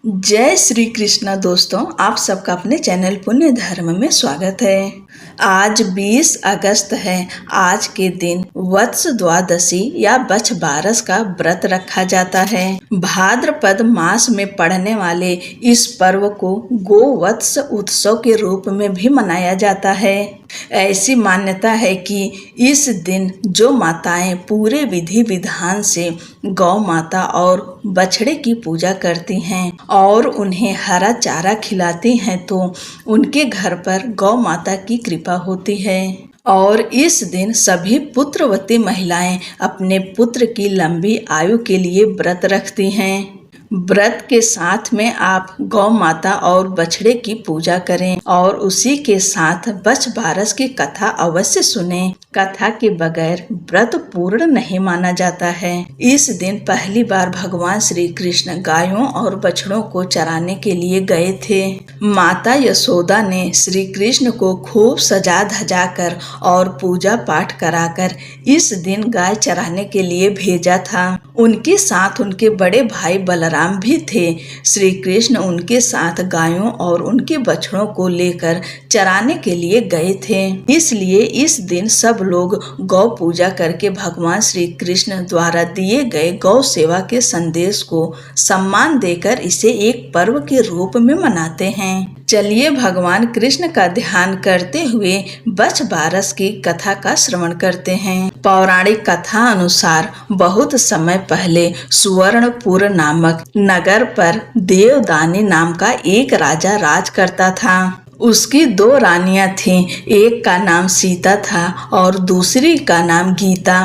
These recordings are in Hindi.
जय श्री कृष्ण दोस्तों, आप सबका अपने चैनल पुण्य धर्म में स्वागत है। आज 20 अगस्त है। आज के दिन वत्स द्वादशी या बछ बारस का व्रत रखा जाता है। भाद्रपद मास में पड़ने वाले इस पर्व को गोवत्स उत्सव के रूप में भी मनाया जाता है। ऐसी मान्यता है कि इस दिन जो माताएं पूरे विधि विधान से गौ माता और बछड़े की पूजा करती हैं और उन्हें हरा चारा खिलाती हैं तो उनके घर पर गौ माता की कृपा होती है। और इस दिन सभी पुत्रवती महिलाएं अपने पुत्र की लंबी आयु के लिए व्रत रखती हैं। व्रत के साथ में आप गौ माता और बछड़े की पूजा करें और उसी के साथ बछ बारस की कथा अवश्य सुनें। कथा के बगैर व्रत पूर्ण नहीं माना जाता है। इस दिन पहली बार भगवान श्री कृष्ण गायों और बछड़ों को चराने के लिए गए थे। माता यशोदा ने श्री कृष्ण को खूब सजा धजा कर और पूजा पाठ कराकर इस दिन गाय चराने के लिए भेजा था। उनके साथ उनके बड़े भाई बलराम भी थे। श्री कृष्ण उनके साथ गायों और उनके बछड़ों को लेकर चराने के लिए गए थे। इसलिए इस दिन सब लोग गौ पूजा करके भगवान श्री कृष्ण द्वारा दिए गए गौ सेवा के संदेश को सम्मान देकर इसे एक पर्व के रूप में मनाते हैं। चलिए भगवान कृष्ण का ध्यान करते हुए बछ बारस की कथा का श्रवण करते हैं। पौराणिक कथा अनुसार बहुत समय पहले सुवर्णपुर नामक नगर पर देवदानी नाम का एक राजा राज करता था। उसकी 2 रानियां थीं। एक का नाम सीता था और दूसरी का नाम गीता।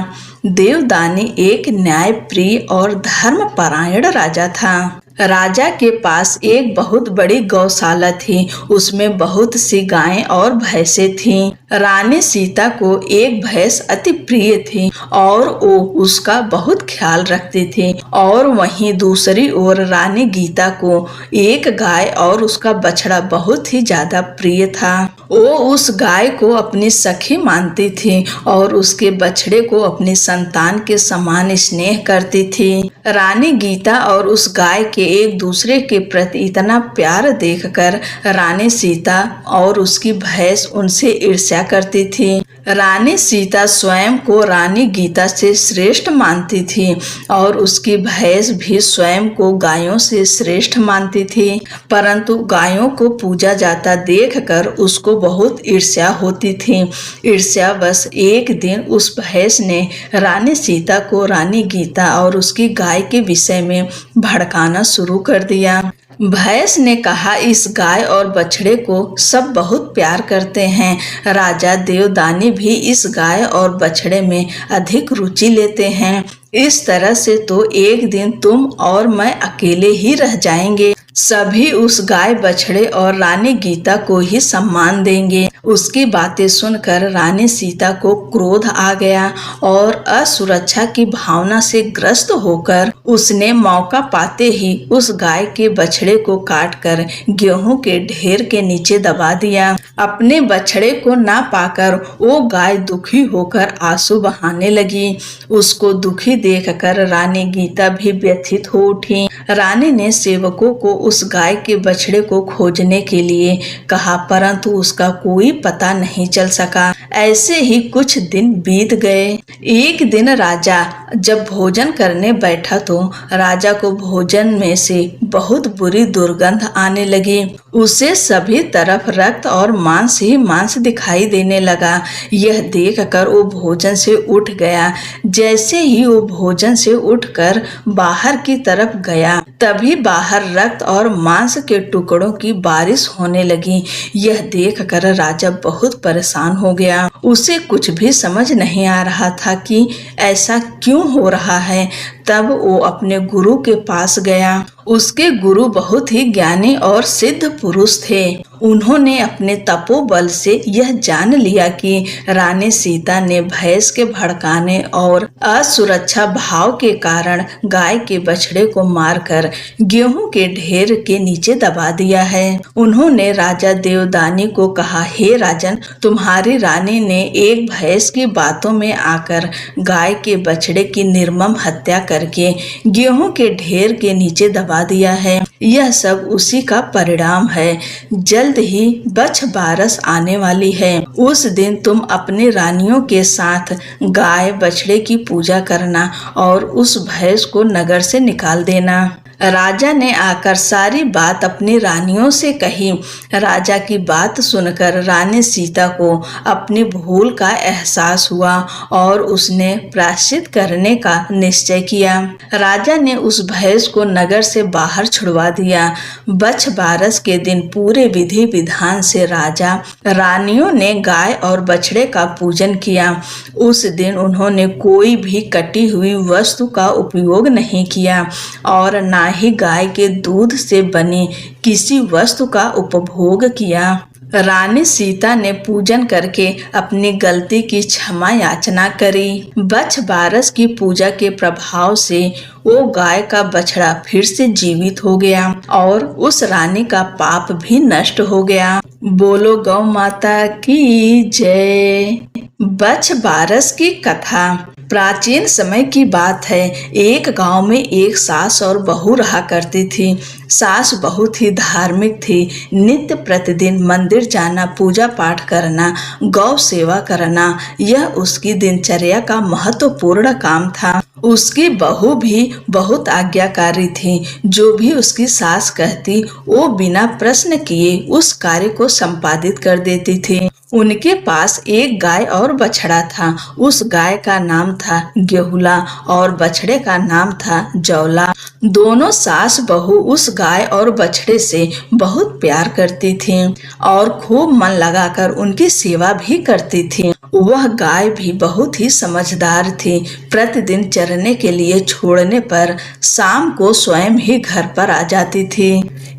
देवदानी एक न्यायप्रिय और धर्मपरायण राजा था। राजा के पास एक बहुत बड़ी गौशाला थी। उसमें बहुत सी गायें और भैंसें थीं। रानी सीता को एक भैंस अति प्रिय थी और वो उसका बहुत ख्याल रखती थी। और वहीं दूसरी ओर रानी गीता को एक गाय और उसका बछड़ा बहुत ही ज्यादा प्रिय था। वो उस गाय को अपनी सखी मानती थी और उसके बछड़े को अपनी संतान के समान स्नेह करती थी। रानी गीता और उस गाय के एक दूसरे के प्रति इतना प्यार देखकर रानी सीता और उसकी भैंस उनसे ईर्ष्या करती थी। रानी सीता स्वयं को रानी गीता से श्रेष्ठ मानती थी और उसकी भैंस भी स्वयं को गायों से श्रेष्ठ मानती थी। परंतु गायों को पूजा जाता देखकर उसको बहुत ईर्ष्या होती थी। ईर्ष्यावश एक दिन उस भैंस ने रानी सीता को रानी गीता और उसकी गाय के विषय में भड़काना शुरू कर दिया। भैंस ने कहा, इस गाय और बछड़े को सब बहुत प्यार करते हैं। राजा देवदानी भी इस गाय और बछड़े में अधिक रुचि लेते हैं। इस तरह से तो एक दिन तुम और मैं अकेले ही रह जाएंगे। सभी उस गाय बछड़े और रानी गीता को ही सम्मान देंगे। उसकी बातें सुनकर रानी सीता को क्रोध आ गया और असुरक्षा की भावना से ग्रस्त होकर उसने मौका पाते ही उस गाय के बछड़े को काटकर गेहूं के ढेर के नीचे दबा दिया। अपने बछड़े को ना पाकर वो गाय दुखी होकर आंसू बहाने लगी। उसको दुखी देखकर रानी गीता भी व्यथित हो उठी। रानी ने सेवकों को उस गाय के बछड़े को खोजने के लिए कहा, परंतु उसका कोई पता नहीं चल सका। ऐसे ही कुछ दिन बीत गए। एक दिन राजा जब भोजन करने बैठा तो राजा को भोजन में से बहुत बुरी दुर्गंध आने लगी। उसे सभी तरफ रक्त और मांस ही मांस दिखाई देने लगा। यह देखकर वो भोजन से उठ गया। जैसे ही वो भोजन से उठकर बाहर की तरफ गया, तभी बाहर रक्त और मांस के टुकड़ों की बारिश होने लगी। यह देखकर राजा बहुत परेशान हो गया। उसे कुछ भी समझ नहीं आ रहा था कि ऐसा क्यों हो रहा है। तब वो अपने गुरु के पास गया। उसके गुरु बहुत ही ज्ञानी और सिद्ध पुरुष थे। उन्होंने अपने तपोबल से यह जान लिया कि रानी सीता ने भैंस के भड़काने और असुरक्षा भाव के कारण गाय के बछड़े को मारकर गेहूं के ढेर के नीचे दबा दिया है। उन्होंने राजा देवदानी को कहा, हे राजन, तुम्हारी रानी ने एक भैंस की बातों में आकर गाय के बछड़े की निर्मम हत्या कर करके गेहूं के ढेर के नीचे दबा दिया है। यह सब उसी का परिणाम है। जल्द ही बछ बारस आने वाली है। उस दिन तुम अपनी रानियों के साथ गाय बछड़े की पूजा करना और उस भैंस को नगर से निकाल देना। राजा ने आकर सारी बात अपनी रानियों से कही। राजा की बात सुनकर रानी सीता को अपनी भूल का एहसास हुआ और उसने प्रायश्चित करने का निश्चय किया। राजा ने उस भैंस को नगर से बाहर छुड़वा दिया। बछ बारस के दिन पूरे विधि विधान से राजा रानियों ने गाय और बछड़े का पूजन किया। उस दिन उन्होंने कोई भी कटी हुई वस्तु का उपयोग नहीं किया और ना ही गाय के दूध से बनी किसी वस्तु का उपभोग किया। रानी सीता ने पूजन करके अपनी गलती की क्षमा याचना करी। बछ बारस की पूजा के प्रभाव से वो गाय का बछड़ा फिर से जीवित हो गया और उस रानी का पाप भी नष्ट हो गया। बोलो गौ माता की जय। बछ बारस की कथा। प्राचीन समय की बात है। एक गांव में एक सास और बहू रहा करती थी। सास बहुत ही धार्मिक थी। नित्य प्रतिदिन मंदिर जाना, पूजा पाठ करना, गौ सेवा करना, यह उसकी दिनचर्या का महत्वपूर्ण काम था। उसकी बहू भी बहुत आज्ञाकारी थी। जो भी उसकी सास कहती वो बिना प्रश्न किए उस कार्य को संपादित कर देती थी। उनके पास एक गाय और बछड़ा था। उस गाय का नाम था गेहुला और बछड़े का नाम था जौला। दोनों सास बहू उस गाय और बछड़े से बहुत प्यार करती थीं और खूब मन लगाकर उनकी सेवा भी करती थीं। वह गाय भी बहुत ही समझदार थी। प्रतिदिन चरने के लिए छोड़ने पर शाम को स्वयं ही घर पर आ जाती थी।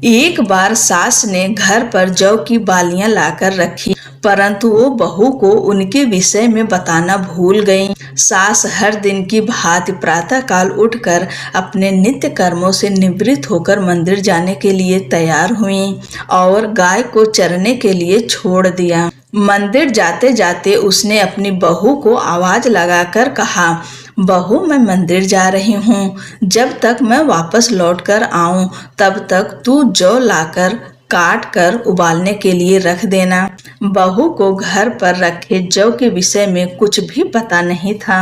एक बार सास ने घर पर जौ की बालियां लाकर रखी, परंतु वो बहू को उनके विषय में बताना भूल गईं। सास हर दिन की भांति प्रातःकाल उठकर अपने नित्य कर्मों से निवृत्त होकर मंदिर जाने के लिए तैयार हुईं और गाय को चरने के लिए छोड़ दिया। मंदिर जाते जाते उसने अपनी बहू को आवाज लगाकर कहा, बहू मैं मंदिर जा रही हूँ। जब तक मैं वापस लौटकर आऊं तब तक तू जौ लाकर काट कर उबालने के लिए रख देना। बहू को घर पर रखे जौ के विषय में कुछ भी पता नहीं था।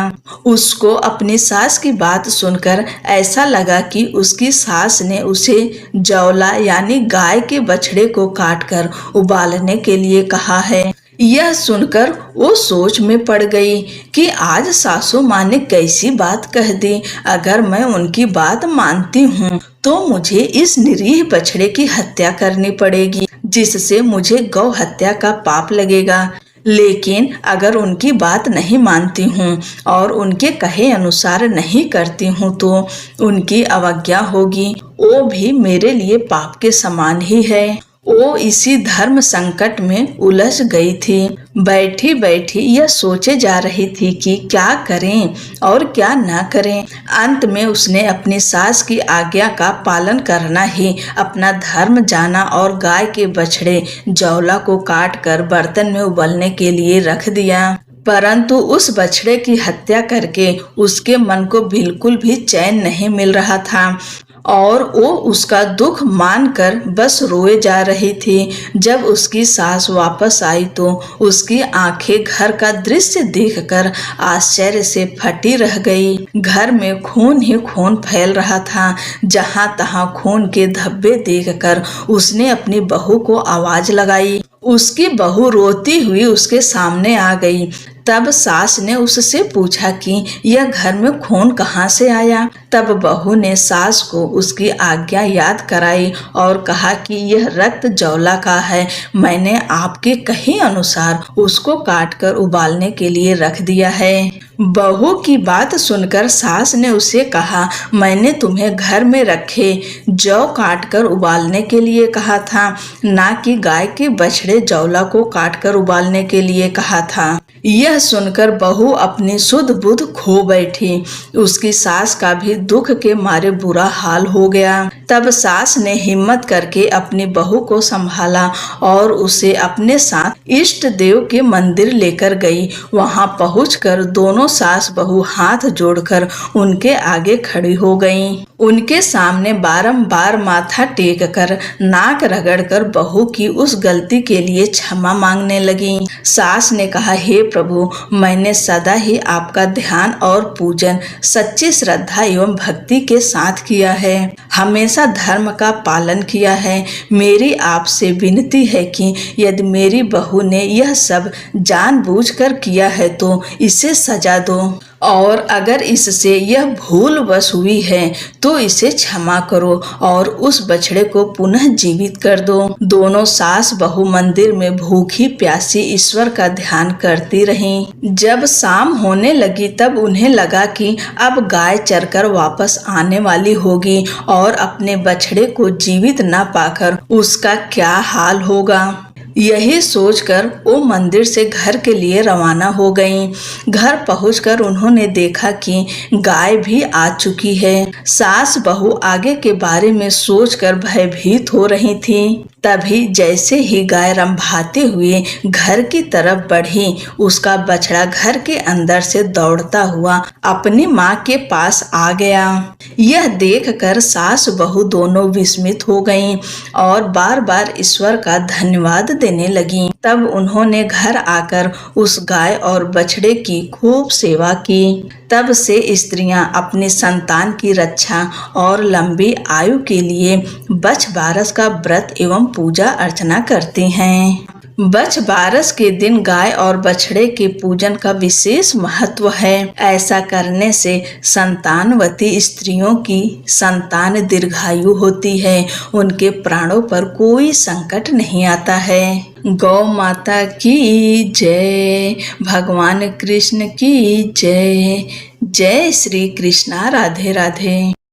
उसको अपनी सास की बात सुनकर ऐसा लगा कि उसकी सास ने उसे जौला यानी गाय के बछड़े को काटकर उबालने के लिए कहा है। यह सुनकर वो सोच में पड़ गई कि आज सासू माँ ने कैसी बात कह दी। अगर मैं उनकी बात मानती हूँ तो मुझे इस निरीह बछड़े की हत्या करनी पड़ेगी, जिससे मुझे गौ हत्या का पाप लगेगा। लेकिन अगर उनकी बात नहीं मानती हूँ और उनके कहे अनुसार नहीं करती हूँ तो उनकी अवज्ञा होगी। वो भी मेरे लिए पाप के समान ही है। वो इसी धर्म संकट में उलझ गई थी। बैठी बैठी यह सोचे जा रही थी कि क्या करें और क्या ना करें। अंत में उसने अपनी सास की आज्ञा का पालन करना ही अपना धर्म जाना और गाय के बछड़े जौला को काट कर बर्तन में उबलने के लिए रख दिया। परंतु उस बछड़े की हत्या करके उसके मन को बिल्कुल भी चैन नहीं मिल रहा था और वो उसका दुख मानकर बस रोए जा रही थी। जब उसकी सास वापस आई तो उसकी आंखें घर का दृश्य देखकर आश्चर्य से फटी रह गई। घर में खून ही खून फैल रहा था। जहां तहां खून के धब्बे देखकर उसने अपनी बहू को आवाज लगाई। उसकी बहू रोती हुई उसके सामने आ गई। तब सास ने उससे पूछा कि यह घर में खून कहाँ से आया। तब बहू ने सास को उसकी आज्ञा याद कराई और कहा कि यह रक्त जौला का है। मैंने आपके कहे अनुसार उसको काटकर उबालने के लिए रख दिया है। बहू की बात सुनकर सास ने उसे कहा, मैंने तुम्हें घर में रखे जौ काटकर उबालने के लिए कहा था, ना कि गाय के बछड़े जौला को काटकर उबालने के लिए कहा था। यह सुनकर बहू अपनी सुध बुध खो बैठी। उसकी सास का भी दुख के मारे बुरा हाल हो गया। तब सास ने हिम्मत करके अपनी बहू को संभाला और उसे अपने साथ इष्ट देव के मंदिर लेकर गई। वहां पहुंचकर दोनों सास बहू हाथ जोड़कर उनके आगे खड़ी हो गईं। उनके सामने बारंबार माथा टेक कर नाक रगड़कर बहू की उस गलती के लिए क्षमा मांगने लगी। सास ने कहा, हे प्रभु, मैंने सदा ही आपका ध्यान और पूजन सच्ची श्रद्धा एवं भक्ति के साथ किया है, हमेशा धर्म का पालन किया है। मेरी आपसे विनती है कि यदि मेरी बहू ने यह सब जानबूझकर किया है तो इसे सजा दो, और अगर इससे यह भूलवश हुई है तो इसे क्षमा करो और उस बछड़े को पुनः जीवित कर दो। दोनों सास बहू मंदिर में भूखी प्यासी ईश्वर का ध्यान करती रहीं। जब शाम होने लगी तब उन्हें लगा कि अब गाय चरकर वापस आने वाली होगी और अपने बछड़े को जीवित न पाकर उसका क्या हाल होगा। यही सोचकर वो मंदिर से घर के लिए रवाना हो गईं। घर पहुंचकर उन्होंने देखा कि गाय भी आ चुकी है। सास बहू आगे के बारे में सोचकर भयभीत हो रही थीं। तभी जैसे ही गाय रंभाते हुए घर की तरफ बढ़ी, उसका बछड़ा घर के अंदर से दौड़ता हुआ अपनी माँ के पास आ गया। यह देखकर सास बहू दोनों विस्मित हो गईं और बार बार ईश्वर का धन्यवाद देने लगीं। तब उन्होंने घर आकर उस गाय और बछड़े की खूब सेवा की। तब से स्त्रियां अपनी संतान की रक्षा और लंबी आयु के लिए बछ बारस का व्रत एवं पूजा अर्चना करती हैं। बछ बारस के दिन गाय और बछड़े के पूजन का विशेष महत्व है। ऐसा करने से संतानवती स्त्रियों की संतान दीर्घायु होती है, उनके प्राणों पर कोई संकट नहीं आता है। गौ माता की जय, भगवान कृष्ण की जय। जय श्री कृष्णा। राधे राधे।